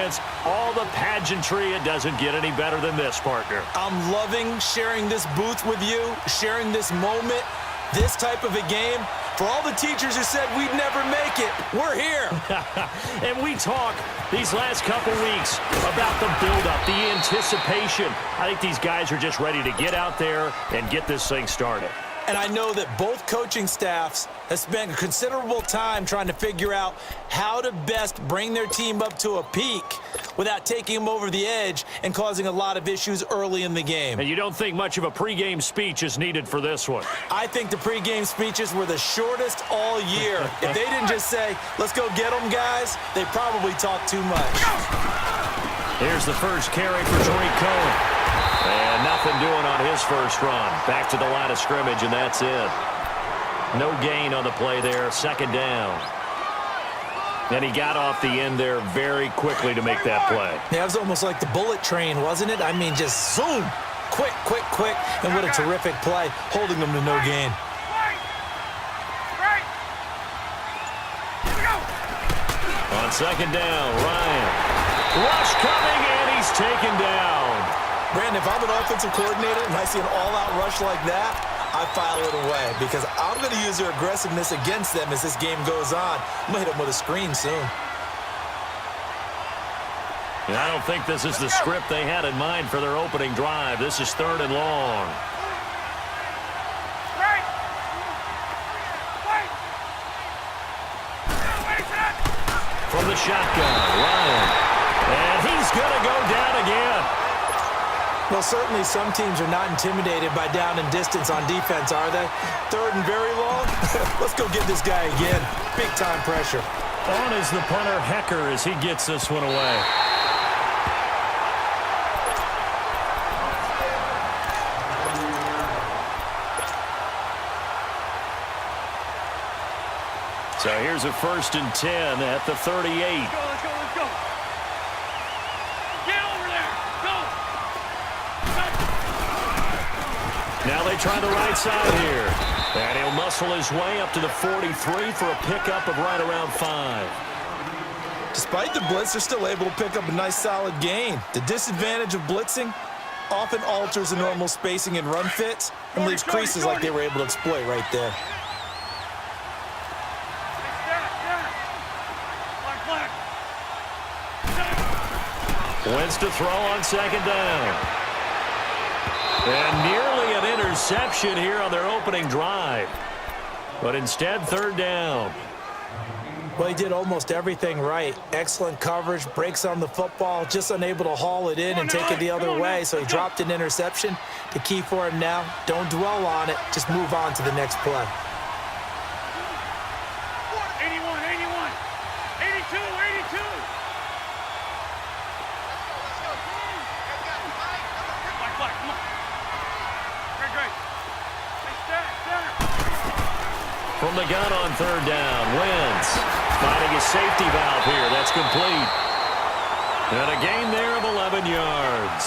offense, all the pageantry, it doesn't get any better than this, partner. I'm loving sharing this booth with you, sharing this moment, this type of a game. For all the teachers who said we'd never make it, we're here. And we talk these last couple weeks about the buildup, the anticipation. I think these guys are just ready to get out there and get this thing started. And I know that both coaching staffs have spent considerable time trying to figure out how to best bring their team up to a peak without taking them over the edge and causing a lot of issues early in the game. And you don't think much of a pregame speech is needed for this one? I think the pregame speeches were the shortest all year. If they didn't just say, let's go get them, guys, they probably talked too much. Here's the first carry for Tariq Cohen. And nothing doing on his first run. Back to the line of scrimmage, and that's it. No gain on the play there, second down. And he got off the end there very quickly to make that play. Yeah, it was almost like the bullet train, wasn't it? I mean, just zoom. Quick, quick, quick. And what a terrific play, holding them to no gain. On second down, Ryan. Rush coming, and he's taken down. Brandon, if I'm an offensive coordinator and I see an all-out rush like that, I file it away because I'm going to use their aggressiveness against them as this game goes on. I'm going to hit them with a screen soon. And I don't think this is the script they had in mind for their opening drive. This is third and long. From the shotgun, Ryan. And he's going to go down again. Well, certainly some teams are not intimidated by down and distance on defense, are they? Third and very long? Let's go get this guy again. Big-time pressure. On is the punter, Hecker, as he gets this one away. So here's a 1st and 10 at the 38. Let's go. Get over there. Go. Now they try the right side here. And he'll muscle his way up to the 43 for a pickup of right around 5. Despite the blitz, they're still able to pick up a nice solid gain. The disadvantage of blitzing often alters the normal spacing and run fits and leaves creases like they were able to exploit right there. Wins to throw on second down. And nearly an interception here on their opening drive. But instead, third down. Well, he did almost everything right. Excellent coverage, breaks on the football, just unable to haul it in and take it the other way. So he dropped an interception. The key for him now, don't dwell on it. Just move on to the next play. 81, 82. Come on. Great. From the gun on third down, Wentz finding his safety valve here. That's complete. And a gain there of 11 yards.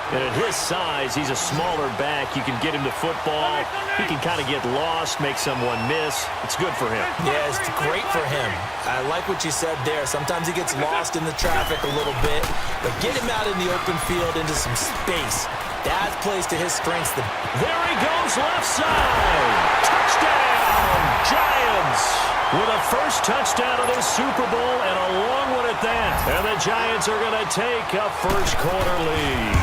And at his size, he's a smaller back. You can get him to football. He can kind of get lost, make someone miss. It's good for him. Yeah, it's great for him. I like what you said there. Sometimes he gets lost in the traffic a little bit, but get him out in the open field into some space. That plays to his strengths. There he goes, left side. Touchdown, Giants. With a first touchdown of this Super Bowl and a long one at that. And the Giants are going to take a first quarter lead.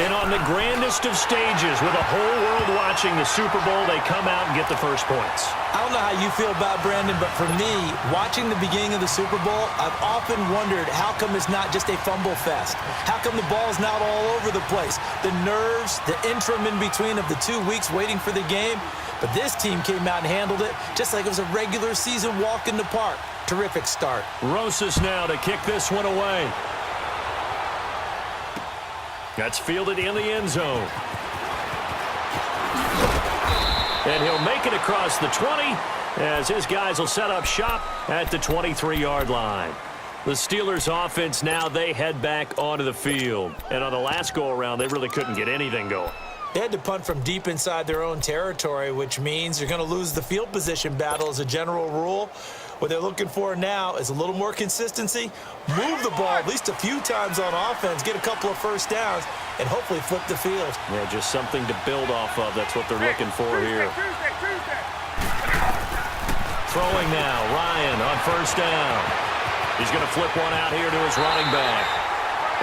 And on the grandest of stages, with the whole world watching the Super Bowl, they come out and get the first points. I don't know how you feel about Brandon, but for me, watching the beginning of the Super Bowl, I've often wondered how come it's not just a fumble fest? How come the ball's not all over the place? The nerves, the interim in between of the 2 weeks waiting for the game. But this team came out and handled it just like it was a regular season walk in the park. Terrific start. Rosas now to kick this one away. That's fielded in the end zone. And he'll make it across the 20 as his guys will set up shop at the 23-yard line. The Steelers offense now, they head back onto the field. And on the last go-around, they really couldn't get anything going. They had to punt from deep inside their own territory, which means you're going to lose the field position battle as a general rule. What they're looking for now is a little more consistency, move the ball at least a few times on offense, get a couple of first downs, and hopefully flip the field. Yeah, just something to build off of. That's what they're looking for here. Throwing now, Ryan on first down. He's going to flip one out here to his running back.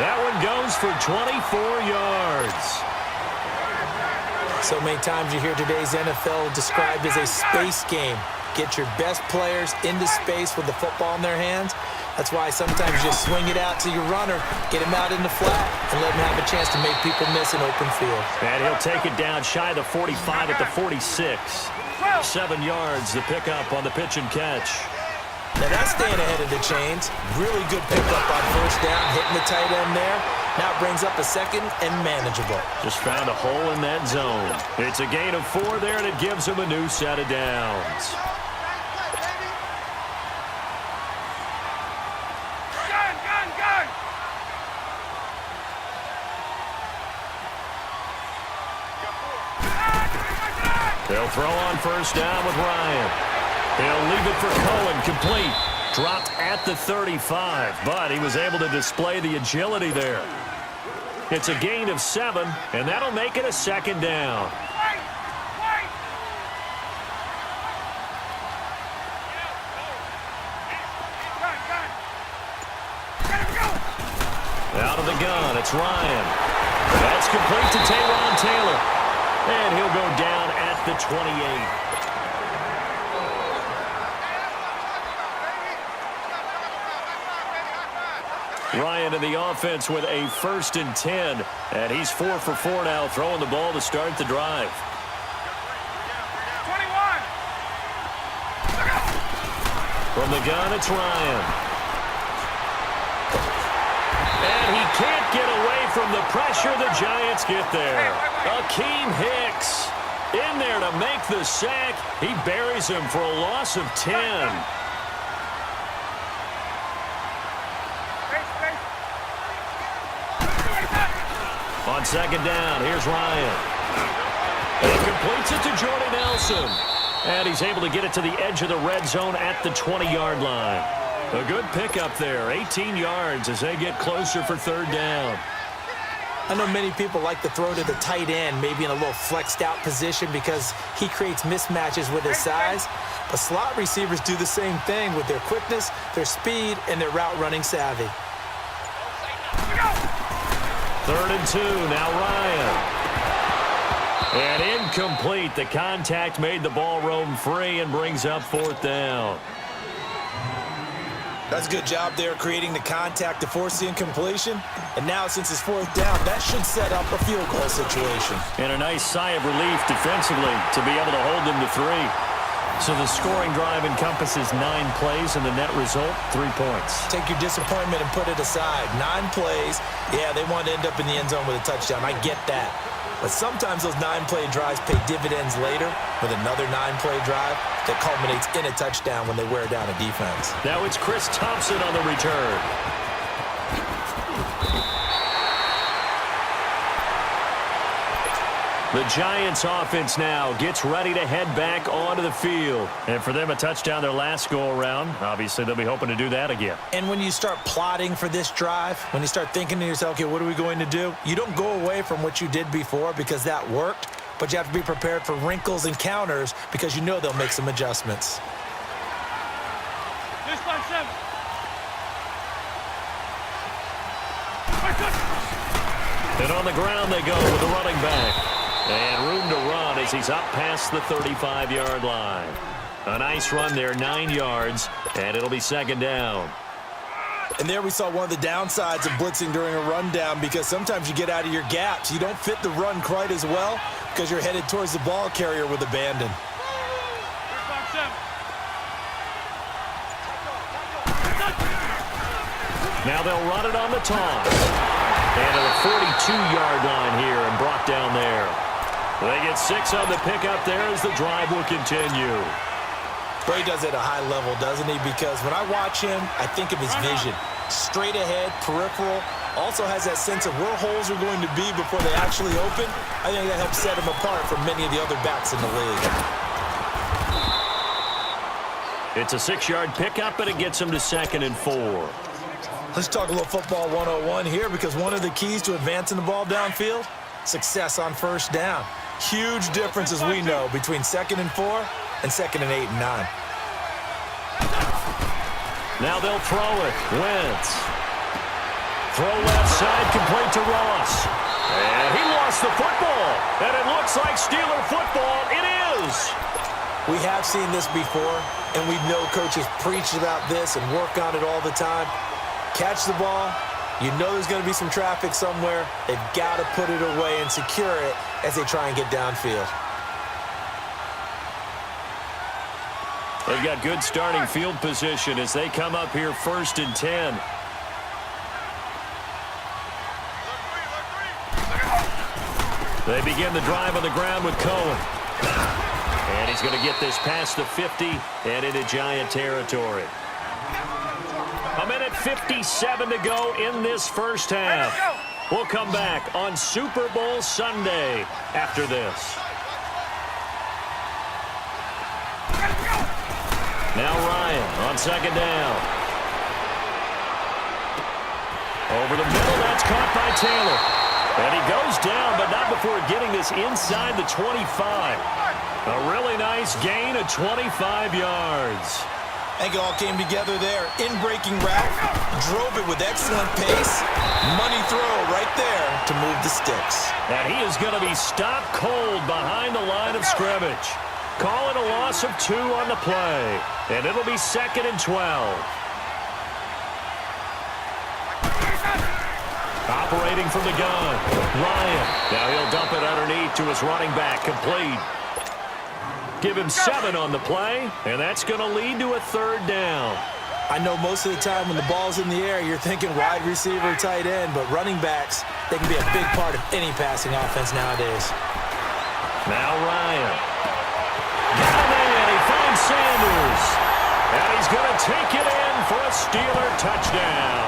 That one goes for 24 yards. So many times you hear today's NFL described as a space game. Get your best players into space with the football in their hands. That's why sometimes you just swing it out to your runner, get him out in the flat, and let him have a chance to make people miss an open field. And he'll take it down shy of the 45 at the 46. 7 yards, the pickup on the pitch and catch. Now that's staying ahead of the chains. Really good pickup on first down, hitting the tight end there. Now it brings up a second and manageable. Just found a hole in that zone. It's a gain of 4 there, and it gives him a new set of downs. Gun! They'll throw on first down with Ryan. He'll leave it for Cohen, complete. Dropped at the 35, but he was able to display the agility there. It's a gain of 7, and that'll make it a second down. Out of the gun, it's Ryan. That's complete to Tayron Taylor. And he'll go down at the 28. Ryan in the offense with a 1st and 10. And he's 4 for 4 now, throwing the ball to start the drive. 21. From the gun, it's Ryan. And he can't get away from the pressure. The Giants get there. Akeem Hicks in there to make the sack. He buries him for a loss of 10. On second down, here's Ryan. And he completes it to Jordy Nelson. And he's able to get it to the edge of the red zone at the 20-yard line. A good pickup there, 18 yards as they get closer for third down. I know many people like to throw to the tight end, maybe in a little flexed out position because he creates mismatches with his size. But slot receivers do the same thing with their quickness, their speed, and their route running savvy. 3rd and 2, now Ryan. And incomplete. The contact made the ball roam free and brings up 4th down. That's a good job there creating the contact to force the incompletion. And now since it's 4th down, that should set up a field goal situation. And a nice sigh of relief defensively to be able to hold them to 3. So the scoring drive encompasses 9 plays, and the net result, 3 points. Take your disappointment and put it aside. 9 plays. Yeah, they want to end up in the end zone with a touchdown. I get that. But sometimes those 9-play drives pay dividends later with another 9-play drive that culminates in a touchdown when they wear down a defense. Now it's Chris Thompson on the return. The Giants offense now gets ready to head back onto the field. And for them, a touchdown their last go-around. Obviously, they'll be hoping to do that again. And when you start plotting for this drive, when you start thinking to yourself, okay, what are we going to do? You don't go away from what you did before because that worked, but you have to be prepared for wrinkles and counters because you know they'll make some adjustments. This by 7. And on the ground they go with the running back. And room to run as he's up past the 35-yard line. A nice run there, 9 yards, and it'll be second down. And there we saw one of the downsides of blitzing during a rundown because sometimes you get out of your gaps. You don't fit the run quite as well because you're headed towards the ball carrier with abandon. Now they'll run it on the toss. And to the 42-yard line here and brought down there. They get 6 on the pickup there as the drive will continue. Bray does it at a high level, doesn't he? Because when I watch him, I think of his vision. Straight ahead, peripheral. Also has that sense of where holes are going to be before they actually open. I think that helps set him apart from many of the other backs in the league. It's a 6-yard pickup, and it gets him to 2nd and 4. Let's talk a little football 101 here, because one of the keys to advancing the ball downfield, success on first down. Huge difference, as we know, between 2nd and 4 and 2nd and 8 and 9. Now they'll throw it. Wentz. Throw left side, complete to Ross. And he lost the football. And it looks like Steeler football. It is. We have seen this before, and we know coaches preach about this and work on it all the time. Catch the ball. You know there's going to be some traffic somewhere. They've got to put it away and secure it as they try and get downfield. They've got good starting field position as they come up here 1st and 10. They begin the drive on the ground with Cohen. And he's going to get this past the 50 and into Giant territory. 1:57 to go in this first half. We'll come back on Super Bowl Sunday after this. Now Ryan on 2nd down. Over the middle, that's caught by Taylor. And he goes down, but not before getting this inside the 25. A really nice gain of 25 yards. I think it all came together there. In-breaking route, drove it with excellent pace. Money throw right there to move the sticks. And he is going to be stopped cold behind the line of scrimmage. Call it a loss of 2 on the play. And it'll be 2nd and 12. Operating from the gun, Ryan. Now he'll dump it underneath to his running back, complete. Give him 7 on the play, and that's going to lead to a 3rd down. I know most of the time when the ball's in the air, you're thinking wide receiver, tight end, but running backs, they can be a big part of any passing offense nowadays. Now Ryan. Got him in. He finds Sanders. And he's going to take it in for a Steeler touchdown.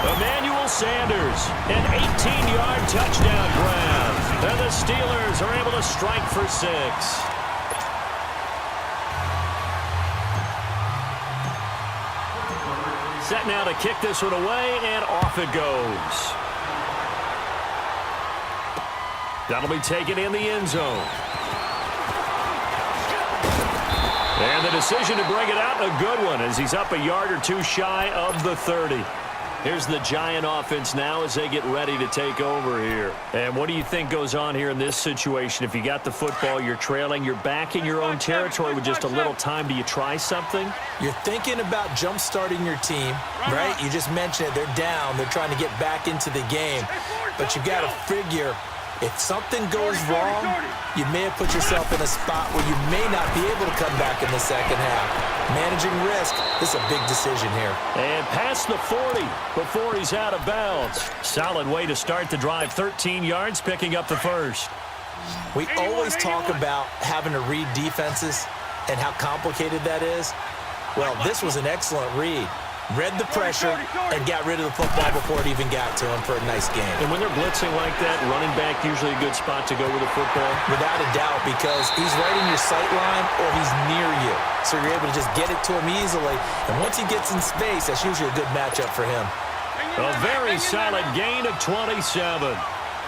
Emmanuel Sanders, an 18-yard touchdown grab. And the Steelers are able to strike for 6. Set now to kick this one away, and off it goes. That'll be taken in the end zone. And the decision to bring it out, a good one, as he's up a yard or 2 shy of the 30. Here's the Giant offense now as they get ready to take over here. And what do you think goes on here in this situation? If you got the football, you're trailing, you're back in your own territory with just a little time. Do you try something? You're thinking about jump-starting your team, right? You just mentioned it. They're down. They're trying to get back into the game. But you got to figure, if something goes wrong, you may have put yourself in a spot where you may not be able to come back in the second half. Managing risk, this is a big decision here. And past the 40 before he's out of bounds. Solid way to start the drive. 13 yards, picking up the first. We always talk about having to read defenses and how complicated that is. Well, this was an excellent read. Read the pressure and got rid of the football before it even got to him for a nice game. And when they're blitzing like that, running back usually a good spot to go with the football? Without a doubt, because he's right in your sight line or he's near you. So you're able to just get it to him easily. And once he gets in space, that's usually a good matchup for him. A very solid gain of 27.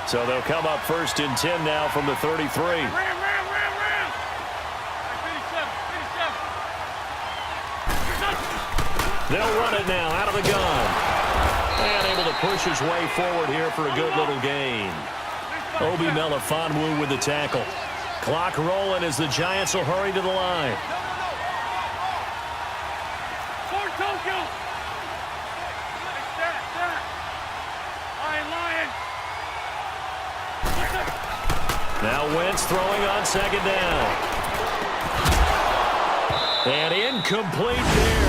So they'll come up 1st and 10 now from the 33. They'll run it now out of the gun. And able to push his way forward here for a good little gain. Obi Melifonwu with the tackle. Clock rolling as the Giants will hurry to the line. Now Wentz throwing on 2nd down. And incomplete there.